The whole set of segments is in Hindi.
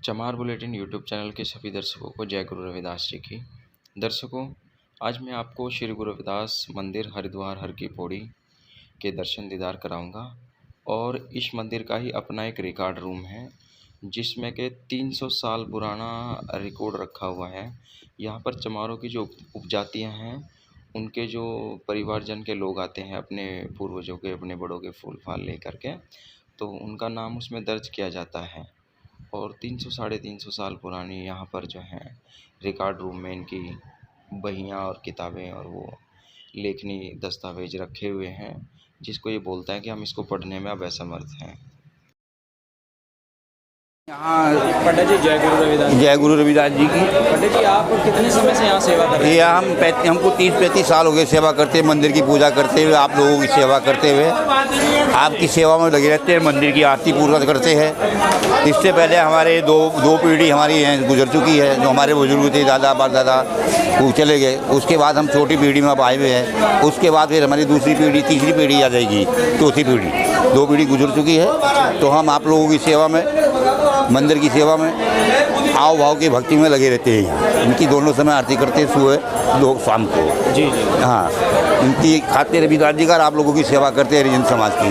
चमार बुलेटिन यूट्यूब चैनल के सभी दर्शकों को जय गुरु रविदास जी की। दर्शकों, आज मैं आपको श्री गुरु रविदास मंदिर हरिद्वार हर की पौड़ी के दर्शन दीदार कराऊंगा और इस मंदिर का ही अपना एक रिकॉर्ड रूम है जिसमें के 300 साल पुराना रिकॉर्ड रखा हुआ है। यहाँ पर चमारों की जो उपजातियाँ हैं उनके जो परिवारजन के लोग आते हैं अपने पूर्वजों के, अपने बड़ों के फूल फाल लेकर के, तो उनका नाम उसमें दर्ज किया जाता है। और 300 साढ़े 300 साल पुरानी यहाँ पर जो है रिकॉर्ड रूम में इनकी बहियाँ और किताबें और वो लेखनी दस्तावेज रखे हुए हैं, जिसको ये बोलता है कि हम इसको पढ़ने में अब असमर्थ हैं। यहाँ पंडित जी जय गुरु रविदास जी की। पंडित जी, आप कितने समय से यहाँ सेवा कर रहे हैं? ये हमको 30-35 साल हो गए सेवा करते हुए, मंदिर की पूजा करते हुए, आप लोगों की सेवा करते हुए, आपकी सेवा में लगे रहते हैं, मंदिर की आरती पूरा करते हैं। इससे पहले हमारे दो पीढ़ी हमारी हैं गुजर चुकी है, जो हमारे बुजुर्ग थे, दादा परदादा वो चले गए। उसके बाद हम छोटी पीढ़ी में अब आए हुए हैं। उसके बाद फिर हमारी दूसरी पीढ़ी, तीसरी पीढ़ी आ जाएगी, चौथी पीढ़ी, 2 पीढ़ी गुजर चुकी है। तो हम आप लोगों की सेवा में, मंदिर की सेवा में, आओ भाव की भक्ति में लगे रहते हैं। इनकी दोनों समय आरती करते हैं, सुबह 2 शाम को। जी जी। हाँ, इनकी खाते रविदास जी का आप लोगों की सेवा करते हैं, हरिजन समाज की।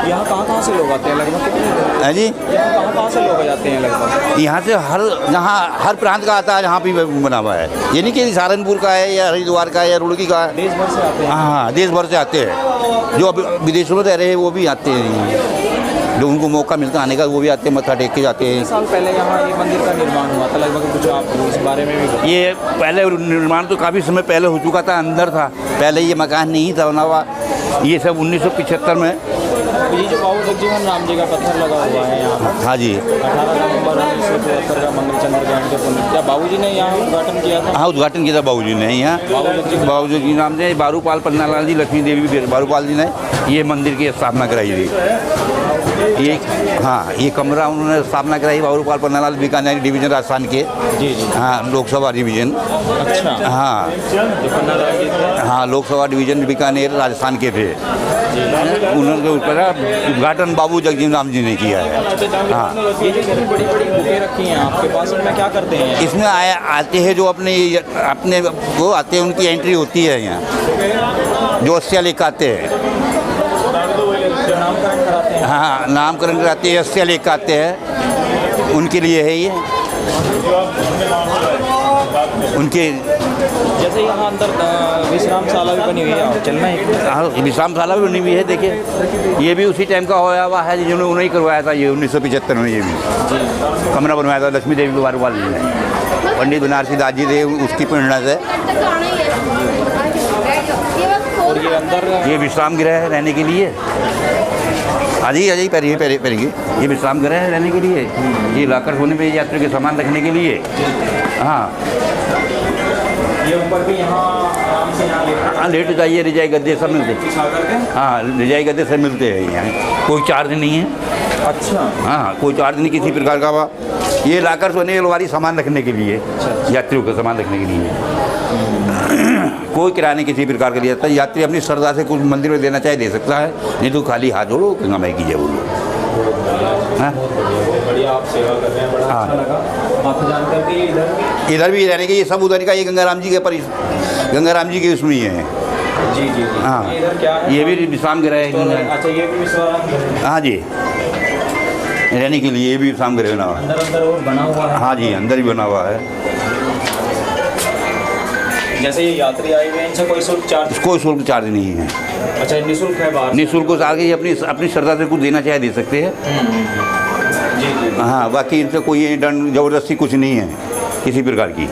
यहाँ कहाँ से लोग आते हैं लगभग? है जी, यहाँ कहाँ से लोग जाते हैं लगभग? यहाँ से हर प्रांत का आता है, यहाँ भी बना हुआ है। ये नहीं कि सहारनपुर का है या हरिद्वार का है या रुड़की का है, देश भर से आते हैं। हाँ, देश भर से आते हैं। जो विदेशों में रह रहे हैं वो भी आते हैं, जो उनको मौका मिलता आने का वो भी आते हैं, मत्था टेक के जाते हैं। साल पहले यहाँ ये मंदिर का निर्माण हुआ था लगभग, कुछ आप इस बारे में भी? ये पहले निर्माण तो काफ़ी समय पहले हो चुका था, अंदर था पहले, ये मकान नहीं था बना हुआ। ये सब 1975 में। ये जो बाबू जगजीवन राम जी का पत्थर लगा हुआ है यहाँ पर, हाँ जी, 18 नवंबर 1973 का मंगलचंद्र जयंती के पुण्य, क्या बाबू जी ने यहाँ उद्घाटन किया था? हाँ, उद्घाटन किया था बाबू जी ने। यहाँ बाबू जी नाम से बारूपाल पन्नालाल जी, लक्ष्मी देवी बारूपाल जी ने ये मंदिर की स्थापना कराई थी। ये हाँ, ये कमरा उन्होंने स्थापना कराई, बारूपाल पन्नालाल बीकानेर डिवीजन राजस्थान के। जी जी। हाँ, लोकसभा डिवीजन। अच्छा। हाँ हाँ, लोकसभा डिवीजन बीकानेर राजस्थान के थे। उन्होंने उद्घाटन बाबू जगजीवन राम जी ने किया है। हाँ, ये जो बड़ी बड़ी बुकें रखी हैं आपके पास, इनमें क्या करते हैं? इसमें आते हैं जो अपने वो आते हैं, उनकी एंट्री होती है यहाँ, जो अस्या लेकर आते हैं। नामकरण कराते हैं? हाँ, नामकरण कराते हैं, अस्या लेकर आते हैं, उनके लिए है ये। उनके जैसे यहाँ अंदर विश्रामशाला भी बनी हुई है, चलना है? हाँ, विश्रामशाला भी बनी हुई है। देखिए, ये भी उसी टाइम का होया हुआ है जिन्होंने उन्हें करवाया था, ये 1975 में। ये भी कमरा बनवाया था लक्ष्मी देवी बारूपाल जी ने, पंडित बनारसी दास जी थे, उसकी प्रेरणा से। और ये अंदर ये विश्राम गृह है रहने के लिए। आ जाइए पहले ये विश्राम गृह है रहने के लिए। ये लॉकर होने पे यात्री के सामान रखने के लिए। हाँ, ये ऊपर भी यहाँ आराम से यहाँ लेट जाइए, रिजाई गद्दे सब मिलते हैं। हाँ, रिजाई गद्दे सब मिलते हैं यहाँ, कोई चार्ज नहीं है। अच्छा। हाँ, कोई चार्ज नहीं किसी प्रकार का। ये लॉकर सोने वाली सामान रखने के लिए, यात्रियों का सामान रखने के लिए कोई किराया नहीं किसी प्रकार का लिया जाता है। यात्री अपनी श्रद्धा से कुछ मंदिर में देना चाहे दे सकता है, नहीं तो खाली हाथ जोड़ो, गंगा माई की जय बोलो। हाँ, बढ़िया, आप सेवा कर रहे हैं, बड़ा अच्छा लगा आपको जानकर कि इधर भी रहने के ये सब उधर का, ये गंगाराम जी के गंगाराम जी के उसमें ही है। जी जी। हाँ, इधर क्या है? ये भी विश्राम गृह है। अच्छा, ये भी विश्राम? हाँ जी, रहने के लिए ये भी विश्राम गृह बना हुआ है। अंदर और बना हुआ है? हाँ जी, अंदर ही बना हुआ है। जैसे ये यात्री आए हुए हैं, इनसे कोई शुल्क चार्ज? कोई शुल्क चार्ज नहीं है। अच्छा, निःशुल्क है? बाहर निःशुल्क को आगे अपनी श्रद्धा से कुछ देना चाहे दे सकते हैं। जी जी। हाँ, बाकी इनसे कोई दंड जबरदस्ती कुछ नहीं है किसी प्रकार की।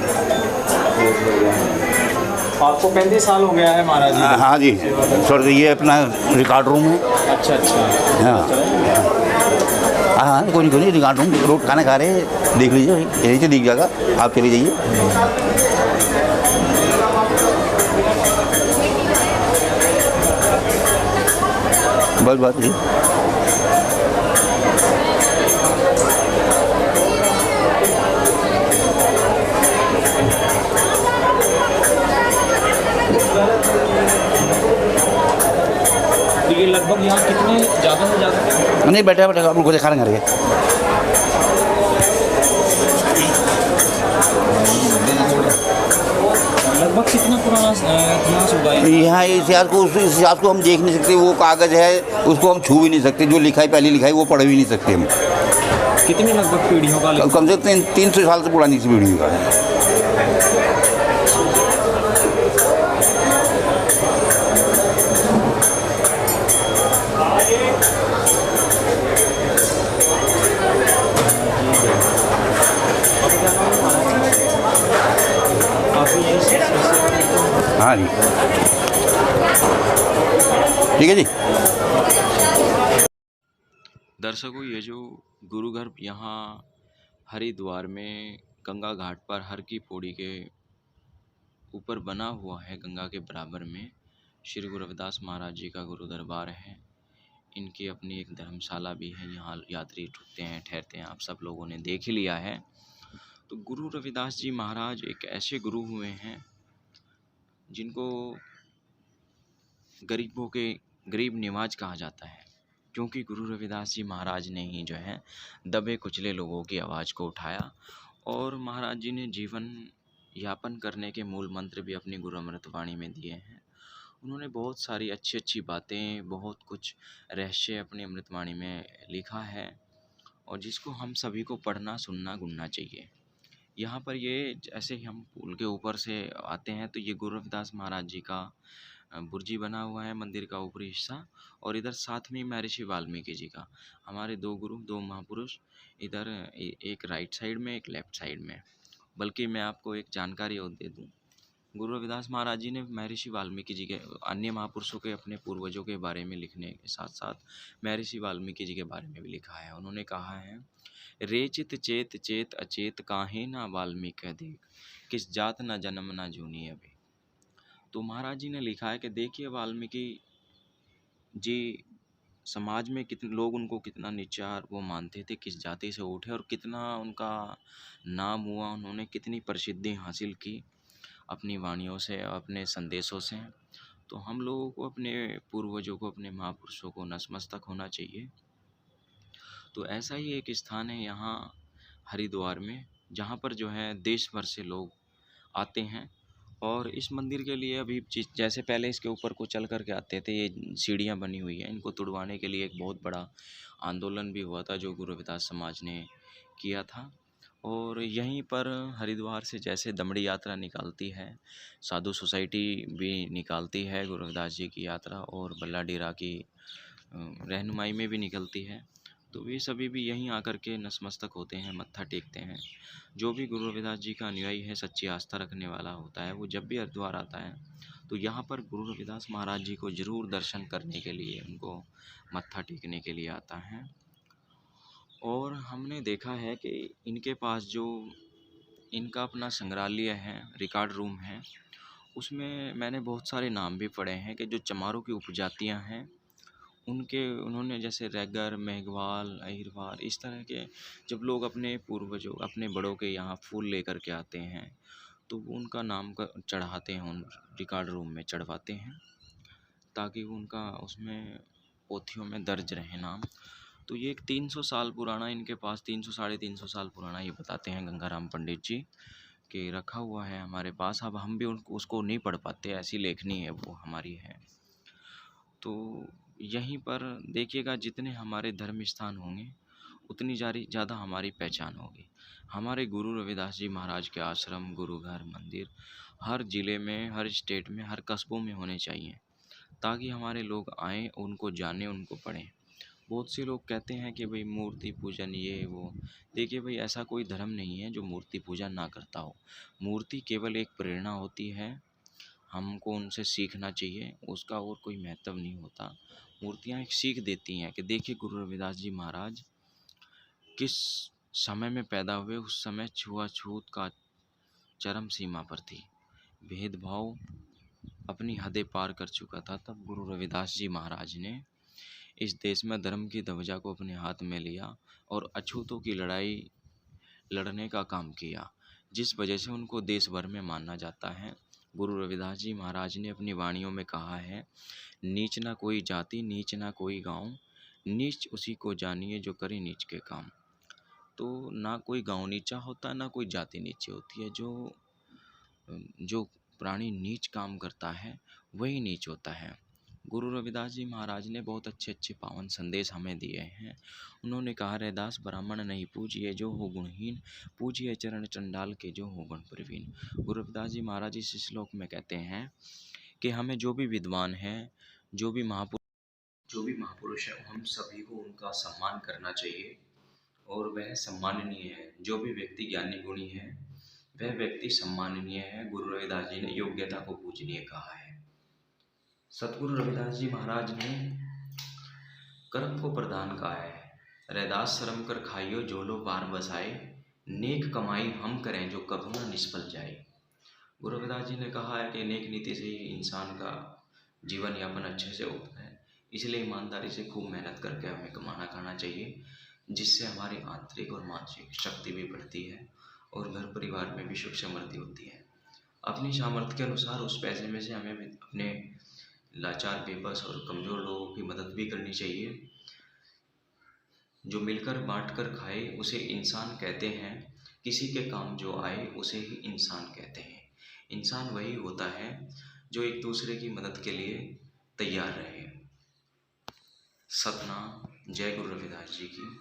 आपको 35 साल हो गया है महाराज जी? हाँ जी सर, ये अपना रिकॉर्ड रूम है। अच्छा अच्छा। हाँ हाँ, कोई नहीं रिकॉर्ड रूम, रोड खाना खा रहे हैं, देख लीजिए, यहीं से दिख जाएगा, आप चले जाइए। बस बात नहीं। ये लगभग यहाँ कितने ज़्यादा से ज़्यादा? नहीं, बैठा आप लोग को खाना खा रहे हैं। लगभग कितना पुराना इतिहास होगा ये? यहाँ उस इतिहास को हम देख नहीं सकते, वो कागज़ है उसको हम छू भी नहीं सकते, जो लिखाई पहली लिखाई वो पढ़ भी नहीं सकते हम। कितनी लगभग पीढ़ियों का कम से कम 300 साल से पुरानी सी पीढ़ी का है। हाँ जी, ठीक है जी। दर्शकों, ये जो गुरु घर यहाँ हरिद्वार में गंगा घाट पर हर की पौड़ी के ऊपर बना हुआ है, गंगा के बराबर में श्री गुरु रविदास महाराज जी का गुरु दरबार है। इनकी अपनी एक धर्मशाला भी है, यहाँ यात्री रुकते हैं, ठहरते हैं, आप सब लोगों ने देख ही लिया है। तो गुरु रविदास जी महाराज एक ऐसे गुरु हुए हैं जिनको गरीबों के गरीब निवाज कहा जाता है, क्योंकि गुरु रविदास जी महाराज ने ही जो है दबे कुचले लोगों की आवाज़ को उठाया। और महाराज जी ने जीवन यापन करने के मूल मंत्र भी अपनी गुरु अमृतवाणी में दिए हैं। उन्होंने बहुत सारी अच्छी अच्छी बातें, बहुत कुछ रहस्य अपनी अमृतवाणी में लिखा है, और जिसको हम सभी को पढ़ना, सुनना, गुनना चाहिए। यहाँ पर ये जैसे ही हम पुल के ऊपर से आते हैं तो ये गुरु रविदास महाराज जी का बुर्जी बना हुआ है, मंदिर का ऊपरी हिस्सा, और इधर साथ में महर्षि वाल्मीकि जी का, हमारे दो गुरु, दो महापुरुष, इधर एक राइट साइड में, एक लेफ्ट साइड में। बल्कि मैं आपको एक जानकारी और दे दूँ, गुरु रविदास महाराज जी ने महर्षि वाल्मीकि जी के, अन्य महापुरुषों के, अपने पूर्वजों के बारे में लिखने के साथ साथ महर्षि वाल्मीकि जी के बारे में भी लिखा है। उन्होंने कहा है, रेचित चेत चेत अचेत काहे ना वाल्मीकि देख, किस जात न जन्म न जूनी अभी। तो महाराज जी ने लिखा है कि देखिए वाल्मीकि जी समाज में कितने लोग उनको कितना नीचा वो मानते थे, किस जाति से उठे और कितना उनका नाम हुआ, उन्होंने कितनी प्रसिद्धि हासिल की अपनी वाणियों से, अपने संदेशों से। तो हम लोगों को अपने पूर्वजों को, अपने महापुरुषों को नतमस्तक होना चाहिए। तो ऐसा ही एक स्थान है यहाँ हरिद्वार में, जहाँ पर जो है देश भर से लोग आते हैं। और इस मंदिर के लिए अभी जैसे पहले इसके ऊपर को चल कर के आते थे, ये सीढ़ियाँ बनी हुई हैं, इनको तुड़वाने के लिए एक बहुत बड़ा आंदोलन भी हुआ था जो गुरु रविदास समाज ने किया था। और यहीं पर हरिद्वार से जैसे दमड़ी यात्रा निकालती है, साधु सोसाइटी भी निकालती है गुरु रविदास जी की यात्रा, और बल्ला डेरा की रहनुमाई में भी निकलती है। तो वे सभी भी यहीं आकर के नतमस्तक होते हैं, मत्था टेकते हैं। जो भी गुरु रविदास जी का अनुयायी है, सच्ची आस्था रखने वाला होता है, वो जब भी हरिद्वार आता है तो यहाँ पर गुरु रविदास महाराज जी को ज़रूर दर्शन करने के लिए, उनको मत्था टेकने के लिए आता है। और हमने देखा है कि इनके पास जो इनका अपना संग्रहालय है, रिकॉर्ड रूम है, उसमें मैंने बहुत सारे नाम भी पढ़े हैं कि जो चमारों की उपजातियाँ हैं उनके, उन्होंने जैसे रैगर, मेघवाल, अहिरवाल, इस तरह के जब लोग अपने पूर्वजों, अपने बड़ों के यहाँ फूल लेकर के आते हैं तो वो उनका नाम का चढ़ाते हैं, उन रिकॉर्ड रूम में चढ़वाते हैं, ताकि वो उनका उसमें पोथियों में दर्ज रहे नाम। तो ये एक 300 साल पुराना, इनके पास 300 साढ़े 300 साल पुराना, ये बताते हैं गंगाराम पंडित जी, कि रखा हुआ है हमारे पास। अब हम भी उनको उसको नहीं पढ़ पाते, ऐसी लेखनी है वो हमारी है। तो यहीं पर देखिएगा, जितने हमारे धर्म स्थान होंगे उतनी ज़्यादा हमारी पहचान होगी। हमारे गुरु रविदास जी महाराज के आश्रम, गुरु घर, मंदिर हर ज़िले में, हर स्टेट में, हर कस्बों में होने चाहिए, ताकि हमारे लोग आएँ, उनको जानें, उनको पढ़ें। बहुत से लोग कहते हैं कि भाई मूर्ति पूजन ये वो। देखिए भाई, ऐसा कोई धर्म नहीं है जो मूर्ति पूजा ना करता हो। मूर्ति केवल एक प्रेरणा होती है, हमको उनसे सीखना चाहिए, उसका और कोई महत्व नहीं होता। मूर्तियाँ एक सीख देती हैं कि देखिए गुरु रविदास जी महाराज किस समय में पैदा हुए, उस समय छुआछूत का चरम सीमा पर थी, भेदभाव अपनी हदें पार कर चुका था। तब गुरु रविदास जी महाराज ने इस देश में धर्म की ध्वजा को अपने हाथ में लिया और अछूतों की लड़ाई लड़ने का काम किया, जिस वजह से उनको देश भर में माना जाता है। गुरु रविदास जी महाराज ने अपनी वाणियों में कहा है, नीच ना कोई जाति, नीच ना कोई गांव, नीच उसी को जानिए जो करे नीच के काम। तो ना कोई गांव नीचा होता, ना कोई जाति नीचे होती है। जो प्राणी नीच काम करता है वही नीच होता है। गुरु रविदास जी महाराज ने बहुत अच्छे अच्छे पावन संदेश हमें दिए हैं। उन्होंने कहा, रैदास ब्राह्मण नहीं पूजिए जो हो गुणहीन, पूजिए चरण चंडाल के जो हो गुण प्रवीण। गुरु रविदास जी महाराज इस श्लोक में कहते हैं कि हमें जो भी विद्वान हैं, जो भी महापुरुष है, हम सभी को उनका सम्मान करना चाहिए और वह सम्माननीय है। जो भी व्यक्ति ज्ञानी गुणी है वह व्यक्ति सम्माननीय है। गुरु रविदास जी ने योग्यता को पूजनीय कहा है। सतगुरु रविदास जी महाराज ने कर्म को प्रदान कहा है। रैदास शर्म कर खाइयो जो लो पार बसाए, नेक कमाई हम करें जो कभी न निष्फल जाए। गुरु रविदास जी ने कहा है कि नेक नीति से ही इंसान का जीवन यापन अच्छे से होता है, इसलिए ईमानदारी से खूब मेहनत करके हमें कमाना खाना चाहिए, जिससे हमारी आंतरिक और मानसिक शक्ति भी बढ़ती है और घर परिवार में भी सुख समृद्धि होती है। अपनी सामर्थ्य के अनुसार उस पैसे में से हमें अपने लाचार, बेबस और कमज़ोर लोगों की मदद भी करनी चाहिए। जो मिलकर बांट कर खाए उसे इंसान कहते हैं, किसी के काम जो आए उसे ही इंसान कहते हैं। इंसान वही होता है जो एक दूसरे की मदद के लिए तैयार रहे। सतना। जय गुरु रविदास जी की।